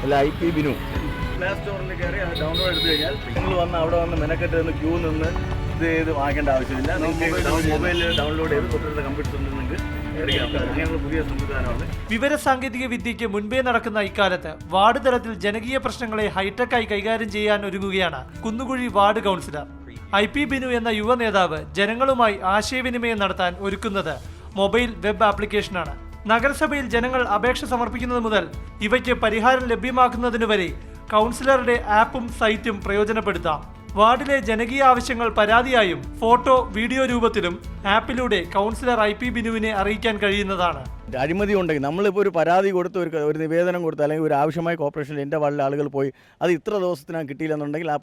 അല്ല IP Binu play സ്റ്റോറിൽ കയറി അത് ഡൗൺലോഡ് എടുത്തു കഴിഞ്ഞാൽ നിങ്ങൾ വന്ന് അവിടെ വന്ന് മെനക്കെട്ട് നിന്ന് ക്യൂ നിന്ന് ഇത് ചെയ്ത് വാങ്ങേണ്ട ആവശ്യമില്ല. നിങ്ങൾക്ക് മൊബൈലിൽ ഡൗൺലോഡ് ചെയ്ത് തൊട്ടടുത്ത കമ്പ്യൂട്ടറിൽ നിങ്ങൾക്ക് അങ്ങനെയുള്ള പുതിയ സംവിധാനമാണ്. വിവരസാങ്കേതിക വിദ്യയ്ക്ക് മുൻപേ നടക്കുന്ന ഇക്കാലത്ത് വാർഡ് തലത്തിൽ ജനകീയ പ്രശ്നങ്ങളെ ഹൈടെക്കായി കൈകാര്യം ചെയ്യാൻ ഒരുങ്ങുകയാണ് Kunnukuzhi ward councillor. IP Binu എന്ന യുവ നേതാവ് ജനങ്ങളുമായി ആശയവിനിമയം നടത്താൻ ഒരുക്കുന്നത് മൊബൈൽ വെബ് ആപ്ലിക്കേഷനാണ്. നഗരസഭയിൽ ജനങ്ങൾ അപേക്ഷ സമർപ്പിക്കുന്നത് മുതൽ ഇവയ്ക്ക് പരിഹാരം ലഭ്യമാക്കുന്നതിനു വരെ കൗൺസിലറുടെ ആപ്പും സൈറ്റും പ്രയോജനപ്പെടുത്താം. വാർഡിലെ ജനകീയ ആവശ്യങ്ങൾ പരാതിയായും ഫോട്ടോ വീഡിയോ രൂപത്തിലും ആപ്പിലൂടെ കൗൺസിലർ IP ബിനുവിനെ അറിയിക്കാൻ കഴിയുന്നതാണ്. അഴിമതി ഉണ്ടെങ്കിൽ നമ്മളിപ്പോൾ ഒരു പരാതി കൊടുത്ത് ഒരു നിവേദനം കൊടുത്ത് അല്ലെങ്കിൽ ഒരു ആവശ്യമായ കോർപ്പറേഷനിൽ എൻ്റെ വാർഡിലെ ആളുകൾ പോയി അത് ഇത്ര ദിവസത്തിനകം കിട്ടിയില്ലെന്നുണ്ടെങ്കിൽ ആ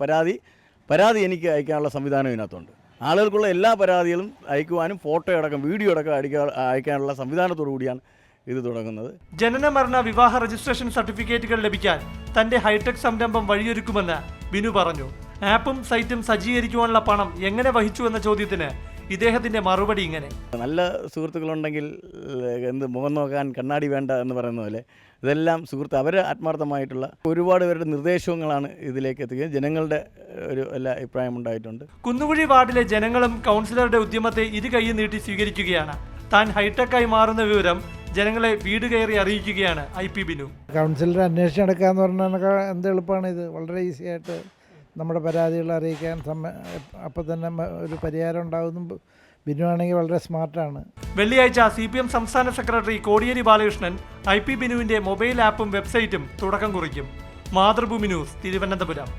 പരാതി എനിക്ക് അയക്കാനുള്ള സംവിധാനം ഇതിനകത്തുണ്ട്. ആളുകൾക്കുള്ള എല്ലാ പരാതികളും അയക്കുവാനും ഫോട്ടോ അടക്കം വീഡിയോ അടക്കം അയക്കാനുള്ള സംവിധാനത്തോടു കൂടിയാണ് ഇത് തുടങ്ങുന്നത്. ജനന മരണ വിവാഹ രജിസ്ട്രേഷൻ സർട്ടിഫിക്കറ്റുകൾ ലഭിക്കാൻ തന്റെ ഹൈടെക് സംരംഭം വഴിയൊരുക്കുമെന്ന് ബിനു പറഞ്ഞു. ആപ്പും സൈറ്റും സജ്ജീകരിക്കുവാനുള്ള പണം എങ്ങനെ വഹിച്ചു എന്ന ചോദ്യത്തിന് ഇദ്ദേഹത്തിന്റെ മറുപടി ഇങ്ങനെ: നല്ല സുഹൃത്തുക്കളുണ്ടെങ്കിൽ മുഖം നോക്കാൻ കണ്ണാടി വേണ്ട എന്ന് പറയുന്ന പോലെ ഇതെല്ലാം അവരെ ആത്മാർത്ഥമായിട്ടുള്ള ഒരുപാട് പേരുടെ നിർദ്ദേശങ്ങളാണ് ഇതിലേക്ക് എത്തിക്കുന്നത്. ജനങ്ങളുടെ ഒരു എല്ലാ അഭിപ്രായം ഉണ്ടായിട്ടുണ്ട്. കുന്നുകുഴി വാർഡിലെ ജനങ്ങളും കൗൺസിലറുടെ ഉദ്യമത്തെ ഇരു കൈ നീട്ടി സ്വീകരിക്കുകയാണ്. താൻ ഹൈടെക്കായി മാറുന്ന വിവരം ജനങ്ങളെ വീട് കയറി അറിയിക്കുകയാണ് IP ബിനു. കൗൺസിലർ അന്വേഷണം എടുക്കാന്ന് പറഞ്ഞാൽ എന്ത് എളുപ്പമാണ് ഇത്. വളരെ ഈസി ആയിട്ട് നമ്മുടെ പരാതികൾ അറിയിക്കാൻ അപ്പം തന്നെ ഒരു പരിഹാരം ഉണ്ടാകുന്നു. ബിനു ആണെങ്കിൽ വളരെ സ്മാർട്ടാണ്. വെള്ളിയാഴ്ച CPM സംസ്ഥാന സെക്രട്ടറി കോടിയേരി ബാലകൃഷ്ണൻ IP ബിനുവിന്റെ മൊബൈൽ ആപ്പും വെബ്സൈറ്റും തുടക്കം കുറിക്കും. മാതൃഭൂമി ന്യൂസ്, തിരുവനന്തപുരം.